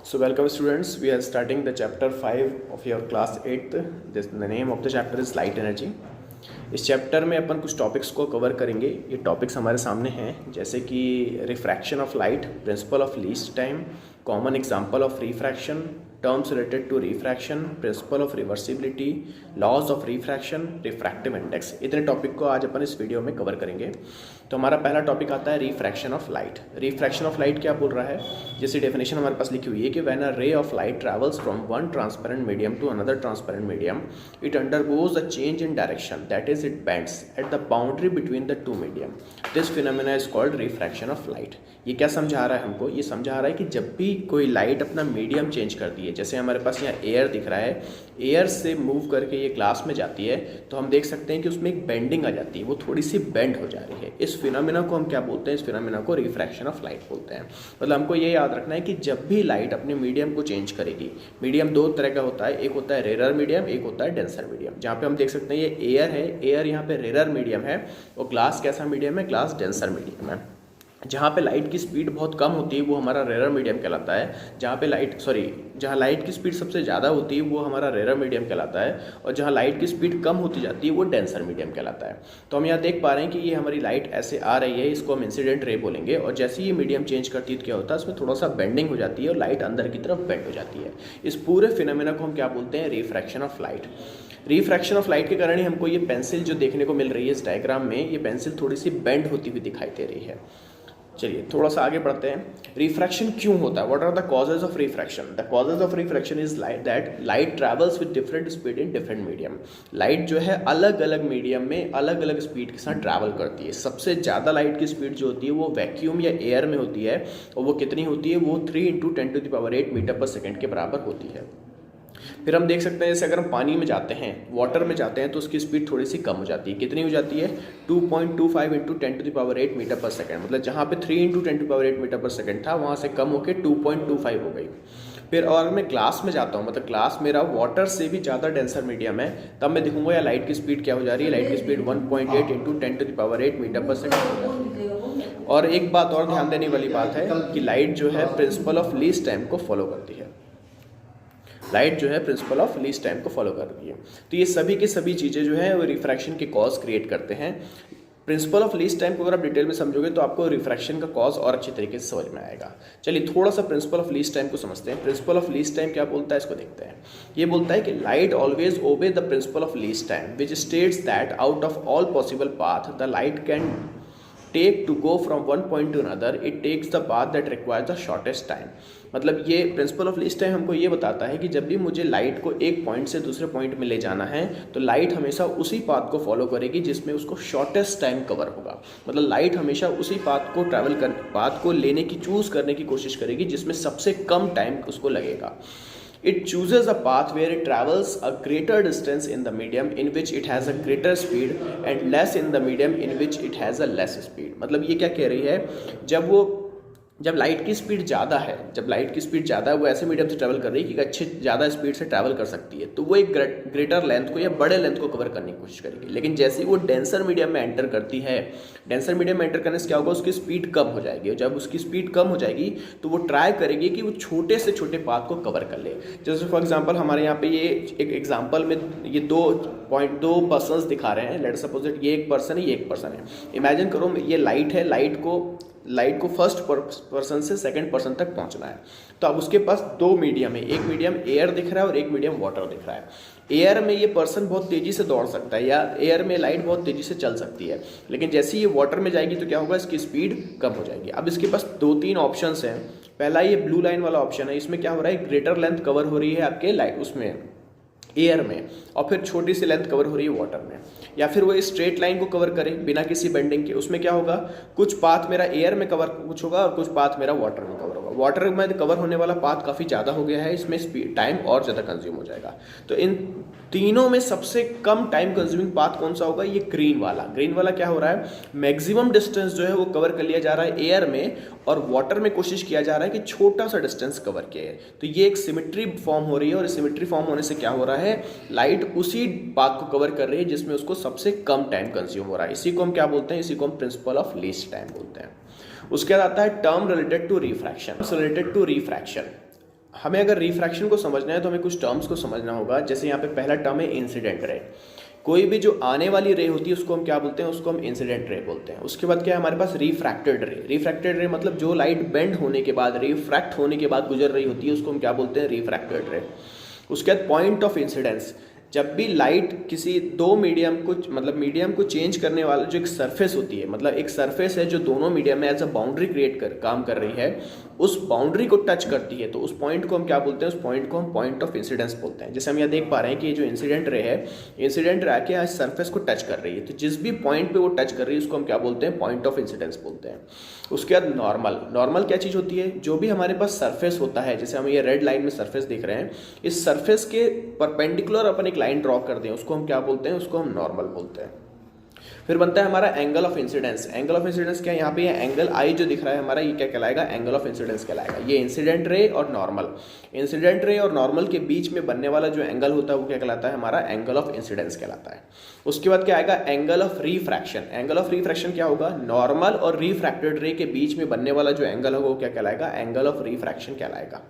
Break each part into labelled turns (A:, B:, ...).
A: So welcome students, we are starting the chapter 5 of your class 8th. The name of the chapter is light energy. इस chapter में अपन कुछ topics को cover करेंगे. ये topics हमारे सामने हैं जैसे कि refraction of light, principle of least time, common example of refraction, terms related to refraction, principle of reversibility, laws of refraction, refractive index. इतने टॉपिक को आज अपन इस वीडियो में कवर करेंगे. तो हमारा पहला टॉपिक आता है refraction of light. Refraction of light क्या बोल रहा है, जैसी डेफिनेशन हमारे पास लिखी हुई है कि when a ray of light travels from one transparent medium to another transparent medium, it undergoes a change in direction, that is it bends at the boundary between the two medium. This phenomena is called refraction of light. ये क्या समझा रहा है हमको, ये समझा रहा है कि जब भी कोई लाइट अपना मीडियम चेंज करती है, जैसे हमारे पास यहाँ एयर दिख रहा है, एयर से मूव करके ये ग्लास में जाती है, तो हम देख सकते हैं कि उसमें एक बेंडिंग आ जाती है, वो थोड़ी सी बेंड हो जा रही है. इस फिनोमेना को हम क्या बोलते हैं, इस फिनोमेना को रिफ्रैक्शन ऑफ लाइट बोलते हैं. मतलब हमको ये याद रखना है कि जब भी लाइट अपने मीडियम को चेंज करेगी, मीडियम दो तरह का होता है, एक होता है रेरर मीडियम, एक होता है डेंसर मीडियम. जहाँ पे हम देख सकते हैं ये एयर है, एयर यहाँ पे रेरर मीडियम है, और ग्लास कैसा मीडियम है, ग्लास डेंसर मीडियम है. जहाँ पे लाइट की स्पीड बहुत कम होती है वो हमारा रेरर मीडियम कहलाता है. जहाँ लाइट की स्पीड सबसे ज़्यादा होती है वो हमारा रेरर मीडियम कहलाता है, और जहाँ लाइट की स्पीड कम होती जाती है वो डेंसर मीडियम कहलाता है. तो हम यहाँ देख पा रहे हैं कि ये हमारी लाइट ऐसे आ रही है, इसको हम इंसिडेंट रे बोलेंगे, और जैसे ही ये मीडियम चेंज करती है तो क्या होता है, इसमें थोड़ा सा बेंडिंग हो जाती है और लाइट अंदर की तरफ बेंड हो जाती है. इस पूरे फिनोमेना को हम क्या बोलते हैं, refraction of light. Refraction of light के कारण ही हमको ये पेंसिल जो देखने को मिल रही है इस डायग्राम में, ये पेंसिल थोड़ी सी बेंड होती हुई दिखाई दे रही है. चलिए थोड़ा सा आगे बढ़ते हैं. रिफ्रैक्शन क्यों होता है, what are the causes of refraction. The causes of refraction is that light travels with different speed in different medium. Light जो है अलग अलग मीडियम में अलग अलग स्पीड के साथ ट्रैवल करती है. सबसे ज़्यादा लाइट की स्पीड जो होती है वो वैक्यूम या एयर में होती है, और वो कितनी होती है, वो 3 × 10⁸ मीटर पर सेकेंड के बराबर होती है. फिर हम देख सकते हैं जैसे अगर हम पानी में जाते हैं, वाटर में जाते हैं, तो उसकी स्पीड थोड़ी सी कम हो जाती है. कितनी हो जाती है, 2.25 × 10⁸ मीटर पर सेकेंड. मतलब जहाँ पे 3 × 10⁸ मीटर पर सेकेंड था, वहाँ से कम होकर 2.25 हो गई. फिर और मैं ग्लास में जाता हूँ, मतलब ग्लास मेरा वाटर से भी ज़्यादा डेंसर मीडियम है, तब मैं देखूंगा या लाइट की स्पीड क्या हो जा रही है, लाइट की स्पीड 1.8 × 10⁸ मीटर पर सेकेंड हो जाती है. और एक बात और ध्यान देने वाली बात है कि लाइट जो है प्रिंसिपल ऑफ लीस्ट टाइम को फॉलो करती है. लाइट जो है प्रिंसिपल ऑफ लीस्ट टाइम को फॉलो कर रही है. तो ये सभी की सभी चीज़ें जो है वो रिफ्रैक्शन के कॉज क्रिएट करते हैं. प्रिंसिपल ऑफ लीस्ट टाइम को अगर आप डिटेल में समझोगे तो आपको रिफ्रैक्शन का कॉज और अच्छी तरीके से समझ में आएगा. चलिए थोड़ा सा प्रिंसिपल ऑफ लीस्ट टाइम को समझते हैं. प्रिंसिपल ऑफ लीस्ट टाइम क्या बोलता है, इसको देखते हैं. ये बोलता है कि light always obey the principle of least time which states that out of all possible path the light can take to go from one point to another, it takes the path that requires the shortest time. मतलब ये principal of least time हमको ये बताता है कि जब भी मुझे लाइट को एक पॉइंट से दूसरे पॉइंट में ले जाना है, तो लाइट हमेशा उसी पाथ को फॉलो करेगी जिसमें उसको शॉर्टेस्ट टाइम कवर होगा. मतलब लाइट हमेशा उसी पाथ को लेने की, चूज करने की कोशिश करेगी जिसमें सबसे कम टाइम उसको लगेगा. It chooses a path where it travels a greater distance in the medium in which it has a greater speed and less in the medium in which it has a less speed. मतलब ये क्या कह रही है, जब light की speed ज़्यादा है, वो ऐसे मीडियम से ट्रैवल कर रही है कि ज़्यादा स्पीड से ट्रैवल कर सकती है, तो वो एक ग्रेटर लेंथ को या बड़े लेंथ को कवर करने की कोशिश करेगी. लेकिन जैसे ही वो डेंसर मीडियम में एंटर करती है, डेंसर मीडियम में एंटर करने से क्या होगा, उसकी स्पीड कम हो जाएगी. और जब उसकी स्पीड कम हो जाएगी तो वो ट्राई करेगी कि वो छोटे से छोटे पाथ को कवर कर ले. जैसे फॉर एग्जाम्पल हमारे यहाँ पे ये एक एग्जाम्पल में ये दो पर्सनस दिखा रहे हैं. लेट सपोज ये एक पर्सन है, ये एक पर्सन है. इमेजिन करो ये लाइट है, लाइट को फर्स्ट पर्सन से सेकंड पर्सन तक पहुंचना है. तो अब उसके पास दो मीडियम है, एक मीडियम एयर दिख रहा है और एक मीडियम वाटर दिख रहा है. एयर में ये पर्सन बहुत तेज़ी से दौड़ सकता है, या एयर में लाइट बहुत तेज़ी से चल सकती है. लेकिन जैसे ही ये वाटर में जाएगी तो क्या होगा, इसकी स्पीड कम हो जाएगी. अब इसके पास 2-3 ऑप्शंस हैं. पहला ये ब्लू लाइन वाला ऑप्शन है, इसमें क्या हो रहा है, ग्रेटर लेंथ कवर हो रही है आपके लाइट उसमें एयर में, और फिर छोटी सी लेंथ कवर हो रही है वाटर में. या फिर वो स्ट्रेट लाइन को कवर करे बिना किसी बेंडिंग के, उसमें क्या होगा, कुछ पाथ मेरा एयर में कवर कुछ होगा और कुछ पाथ मेरा वाटर में कवर होगा. वाटर में कवर होने वाला पाथ काफ़ी ज़्यादा हो गया है, इसमें स्पीड टाइम और ज़्यादा कंज्यूम हो जाएगा. तो इन तीनों में सबसे कम टाइम कंज्यूमिंग पाथ कौन सा होगा, ये ग्रीन वाला क्या हो रहा है, मैक्सिमम डिस्टेंस जो है वो कवर कर लिया जा रहा है एयर में, और वाटर में कोशिश किया जा रहा है कि छोटा सा डिस्टेंस कवर किया है. तो ये एक सिमेट्री फॉर्म हो रही है, और सिमेट्री फॉर्म होने से क्या हो रहा है, लाइट उसी पाथ को कवर कर रही है जिसमें उसको सबसे कम टाइम कंज्यूम हो रहा है. इसी को हम क्या बोलते हैं, इसी को हम प्रिंसिपल ऑफ लीस्ट टाइम बोलते हैं. उसके बाद आता है टर्म रिलेटेड टू रिफ्रैक्शन. हमें अगर रिफ्रैक्शन को समझना है तो हमें कुछ टर्म्स को समझना होगा। जैसे यहाँ पे पहला टर्म है इंसिडेंट रे। कोई भी जो आने वाली रे होती है उसको हम क्या बोलते हैं, उसको हम इंसिडेंट रे बोलते हैं। उसके बाद क्या है हमारे पास रिफ्रैक्टेड रे। रिफ्रैक्टेड रे मतलब जो लाइट बेंड होने के बाद, रिफ्रैक्ट होने के बाद गुजर रही होती है, उसको हम क्या बोलते हैं, रिफ्रैक्टेड रे। उसके बाद पॉइंट ऑफ इंसिडेंस। जब भी लाइट किसी दो मीडियम को, मतलब मीडियम को चेंज करने वाला जो एक सरफेस होती है, मतलब एक सरफेस है जो दोनों मीडियम में एज अ बाउंड्री क्रिएट कर काम कर रही है, उस बाउंड्री को टच करती है, तो उस पॉइंट को हम क्या बोलते हैं, उस पॉइंट को हम पॉइंट ऑफ इंसिडेंस बोलते हैं। जैसे हम यहाँ देख पा रहे हैं कि ये जो इंसिडेंट रे है, इंसिडेंट रे आके आज सरफेस को टच कर रही है, तो जिस भी पॉइंट पे वो टच कर रही है उसको हम क्या बोलते हैं, पॉइंट ऑफ इंसिडेंस बोलते हैं। उसके बाद नॉर्मल। नॉर्मल क्या चीज़ होती है, जो भी हमारे पास सरफेस होता है, जैसे हम ये रेड लाइन में सरफेस देख रहे हैं, इस सरफेस के परपेंडिकुलर अपन एक लाइन ड्रॉ कर दें, उसको हम क्या बोलते हैं, उसको हम नॉर्मल बोलते हैं। फिर बनता है हमारा angle of incidence. Angle of incidence क्या है, यहाँ पे ये एंगल आई जो दिख रहा है हमारा, ये क्या कहलाएगा, एंगल ऑफ इंसिडेंस कहलाएगा। ये इंसिडेंट रे और नॉर्मल, इंसिडेंट रे और नॉर्मल के बीच में बनने वाला जो एंगल होता है वो क्या कहलाता है, हमारा एंगल ऑफ इंसिडेंस कहलाता है। उसके बाद क्या आएगा, angle of refraction. Angle of refraction क्या होगा, नॉर्मल और रिफ्रैक्टेड रे के बीच में बनने वाला जो एंगल होगा वो क्या कहलाएगा, एंगल ऑफ रिफ्रैक्शन कहलाएगा।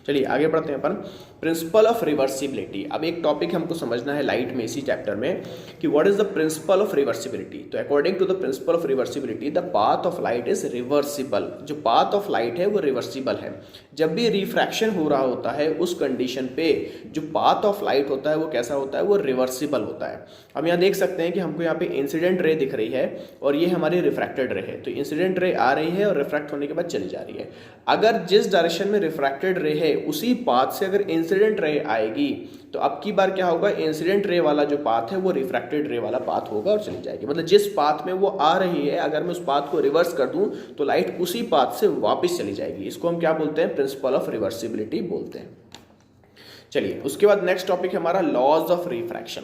A: चलिए आगे बढ़ते हैं अपन, प्रिंसिपल ऑफ रिवर्सिबिलिटी। अब एक टॉपिक हमको समझना है लाइट में इसी चैप्टर में कि what is the principle of reversibility. तो according to the principle of reversibility, the path of light is reversible. जो पाथ ऑफ लाइट है वो रिवर्सिबल है। जब भी रिफ्रैक्शन हो रहा होता है उस कंडीशन पे जो पाथ ऑफ लाइट होता है वो कैसा होता है, वो रिवर्सिबल होता है। हम यहाँ देख सकते हैं कि हमको यहाँ पे इंसिडेंट रे दिख रही है और ये हमारी रिफ्रैक्टेड रे है। तो इंसिडेंट रे आ रही है और रिफ्रैक्ट होने के बाद चली जा रही है। अगर जिस डायरेक्शन में रिफ्रैक्टेड रे है उसी पाथ से अगर इंसिडेंट रे आएगी तो अब की बार क्या होगा, इंसिडेंट रे वाला जो पाथ है वो रिफ्रैक्टेड रे वाला पाथ होगा और चली जाएगी। मतलब जिस पाथ में वो आ रही है अगर मैं उस पाथ को रिवर्स कर दूं तो लाइट उसी पाथ से वापस चली जाएगी। इसको हम क्या बोलते हैं, प्रिंसिपल ऑफ रिवर्सिबिलिटी बोलते हैं। चलिए उसके बाद नेक्स्ट टॉपिक है हमारा लॉज ऑफ रिफ्रैक्शन।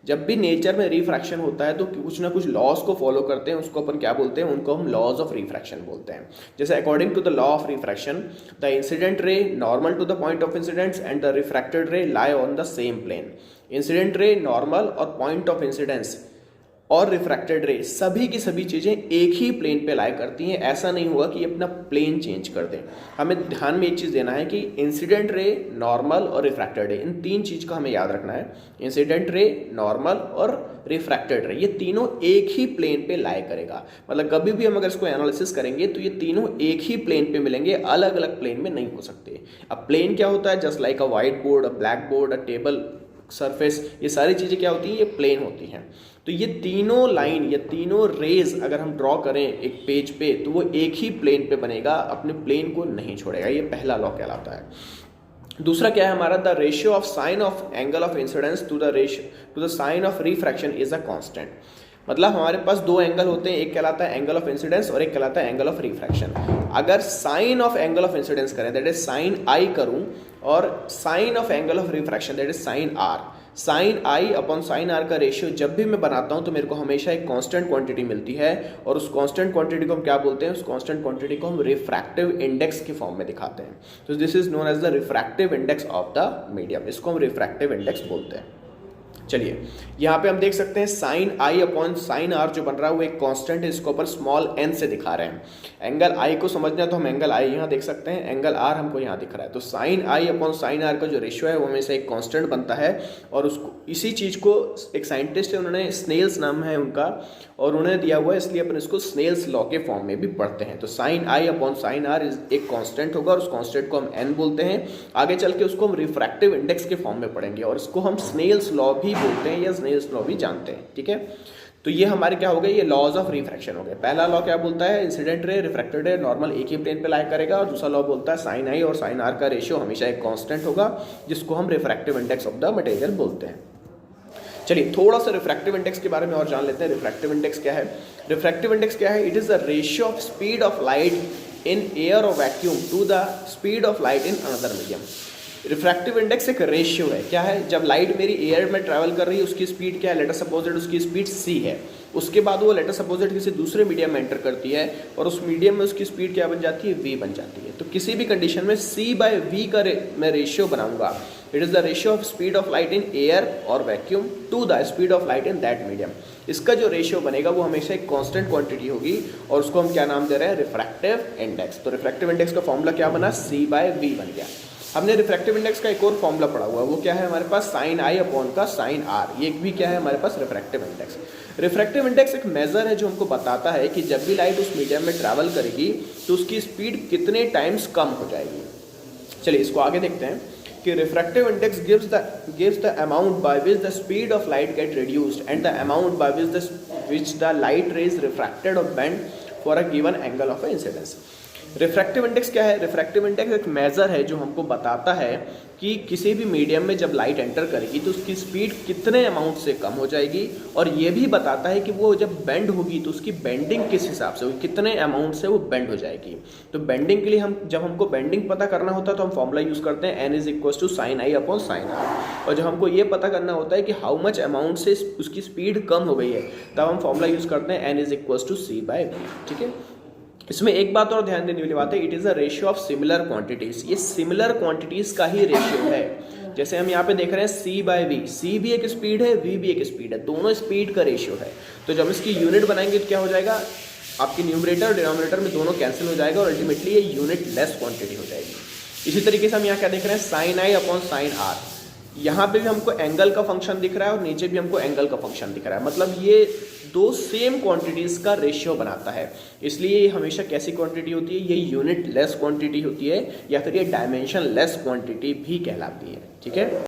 A: जब भी नेचर में रिफ्रैक्शन होता है तो कुछ ना कुछ लॉज को फॉलो करते हैं, उसको अपन क्या बोलते हैं, उनको हम लॉज ऑफ रिफ्रैक्शन बोलते हैं। जैसे according to the law of refraction, the incident ray normal to the point of incidence and the refracted ray lie on the same plane. Incident ray, normal और पॉइंट ऑफ इंसिडेंस और refracted ray सभी की सभी चीज़ें एक ही plane पे लाई करती हैं। ऐसा नहीं होगा कि अपना प्लेन चेंज कर दें। हमें ध्यान में एक चीज़ देना है कि इंसिडेंट रे, नॉर्मल और रिफ्रैक्टेड रे, इन तीन चीज़ का हमें याद रखना है। इंसिडेंट रे, नॉर्मल और रिफ्रैक्टेड रे, ये तीनों एक ही प्लेन पे लाई करेगा। मतलब कभी भी हम अगर इसको एनालिसिस करेंगे तो ये तीनों एक ही प्लेन पे मिलेंगे, अलग अलग प्लेन में नहीं हो सकते। अब प्लेन क्या होता है, जस्ट लाइक अ व्हाइट बोर्ड, अ ब्लैक बोर्ड, अ टेबल, सरफेस, ये सारी चीज़ें क्या होती हैं, ये प्लेन होती हैं। तो ये तीनों लाइन या तीनों रेज अगर हम ड्रॉ करें एक पेज पे तो वो एक ही प्लेन पे बनेगा, अपने प्लेन को नहीं छोड़ेगा। ये पहला लॉ कहलाता है। दूसरा क्या है हमारा, the ratio of sine of angle of incidence to the sine of refraction is a constant. मतलब हमारे पास दो एंगल होते हैं, एक कहलाता है एंगल ऑफ इंसिडेंस और एक कहलाता है एंगल ऑफ रिफ्रैक्शन। अगर sine of angle of incidence करें दैट इज साइन आई करूं और sine of angle of refraction that is sine R, sine I upon sine R का रेशियो जब भी मैं बनाता हूं तो मेरे को हमेशा एक कांस्टेंट क्वांटिटी मिलती है और उस कांस्टेंट क्वांटिटी को हम क्या बोलते हैं, उस कांस्टेंट क्वांटिटी को हम रिफ्रैक्टिव इंडेक्स के फॉर्म में दिखाते हैं। तो this is known as the refractive index of the medium, इसको हम रिफ्रैक्टिव इंडेक्स बोलते हैं। चलिए यहाँ पे हम देख सकते हैं sine I upon sine R जो बन रहा है वो एक कांस्टेंट है, इसको ऊपर स्मॉल n से दिखा रहे हैं। एंगल आई को समझना है तो हम एंगल आई यहाँ देख सकते हैं, एंगल आर हमको यहाँ दिख रहा है। तो sine I upon sine R का जो रेशियो है वो हमेशा एक कांस्टेंट बनता है और उसको इसी चीज़ को एक साइंटिस्ट है, उन्होंने स्नेल्स नाम है उनका और उन्होंने दिया हुआ है, इसलिए अपन इसको स्नेल्स लॉ के फॉर्म में भी पढ़ते हैं। तो sine I upon sine R एक कांस्टेंट होगा और उस कांस्टेंट को हम n बोलते हैं। आगे चल के उसको हम रिफ्रैक्टिव इंडेक्स के फॉर्म में पढ़ेंगे और इसको हम स्नेल्स लॉ भी बोलते हैं या स्नेल्स लॉ भी जानते हैं। ठीक है, तो ये हमारे क्या हो गए, ये लॉज ऑफ रिफ्रैक्शन हो गए। पहला लॉ क्या बोलता है, इंसिडेंट रे, रिफ्रैक्टेड रे, नॉर्मल एक ही प्लेन पे लाई करेगा। और दूसरा लॉ बोलता है साइन आई और साइन आर का रेशियो हमेशा एक कांस्टेंट होगा जिसको हम refractive index of the material बोलते हैं। चलिए थोड़ा सा रिफ्रैक्टिव इंडेक्स के बारे में और जान लेते हैं। रिफ्रैक्टिव इंडेक्स क्या है, रिफ्रैक्टिव इंडेक्स क्या है, it is the ratio of speed of light in air और vacuum to the speed of light in another medium. Refractive index एक रेशियो है, क्या है, जब लाइट मेरी एयर में ट्रैवल कर रही है उसकी स्पीड क्या है, लेटर सपोज उसकी स्पीड c है। उसके बाद वो लेटर सपोज किसी दूसरे मीडियम में एंटर करती है और उस मीडियम में उसकी स्पीड क्या बन जाती है, v बन जाती है। तो किसी भी कंडीशन में c/v का मैं रेशियो बनाऊंगा। It is the ratio of speed of light in air और vacuum to the speed of light in that medium. इसका जो रेशियो बनेगा वो हमेशा एक कांस्टेंट क्वांटिटी होगी और उसको हम क्या नाम दे रहे हैं, रिफ्रैक्टिव इंडेक्स। तो रिफ्रैक्टिव इंडेक्स का फॉर्मूला क्या बना, c/v बन गया। हमने रिफ्रैक्टिव इंडेक्स का एक और फॉर्मूला पढ़ा हुआ है, वो क्या है हमारे पास, साइन आई अपॉन का साइन आर, ये भी क्या है हमारे पास रिफ्रैक्टिव इंडेक्स। रिफ्रैक्टिव इंडेक्स एक मेजर है जो हमको बताता है कि जब भी लाइट उस मीडियम में ट्रैवल करेगी तो उसकी स्पीड कितने टाइम्स कम हो जाएगी। चलिए इसको आगे देखते हैं कि refractive index gives the amount by which the speed of light get reduced and the amount by which the light rays refracted or bent for a given angle of incidence। Refractive index क्या है, refractive index एक major है जो हमको बताता है कि किसी भी मीडियम में जब लाइट एंटर करेगी तो उसकी स्पीड कितने अमाउंट से कम हो जाएगी, और ये भी बताता है कि वो जब बेंड होगी तो उसकी बेंडिंग किस हिसाब से होगी, कितने अमाउंट से वो बेंड हो जाएगी। तो बेंडिंग के लिए जब हमको बेंडिंग पता करना होता है तो हम फॉर्मूला यूज़ करते हैं n = sin i upon sin r, और जब हमको ये पता करना होता है कि हाउ मच अमाउंट से उसकी स्पीड कम हो गई है तब हम फॉर्मूला यूज़ करते हैं n = c/v। ठीक है, इसमें एक बात और ध्यान देने वाली बात है, it is a ratio of similar quantities, ये सिमिलर क्वांटिटीज़ का ही रेशियो है। जैसे हम यहाँ पे देख रहे हैं c/v, c भी एक स्पीड है, v भी एक स्पीड है, दोनों स्पीड का रेशियो है। तो जब इसकी यूनिट बनाएंगे तो क्या हो जाएगा, आपकी न्यूमरेटर और डिनोमिनेटर में दोनों कैंसिल हो जाएगा और अल्टीमेटली ये यूनिट लेस क्वांटिटी हो जाएगी। इसी तरीके से हम यहाँ क्या देख रहे हैं, sine I upon sine R, यहाँ पे भी हमको एंगल का फंक्शन दिख रहा है और नीचे भी हमको एंगल का फंक्शन दिख रहा है, मतलब ये दो सेम क्वांटिटीज का रेशियो बनाता है। इसलिए ये हमेशा कैसी क्वांटिटी होती है, ये यूनिट लेस क्वांटिटी होती है या फिर ये डायमेंशन लेस क्वांटिटी भी कहलाती है। ठीक है।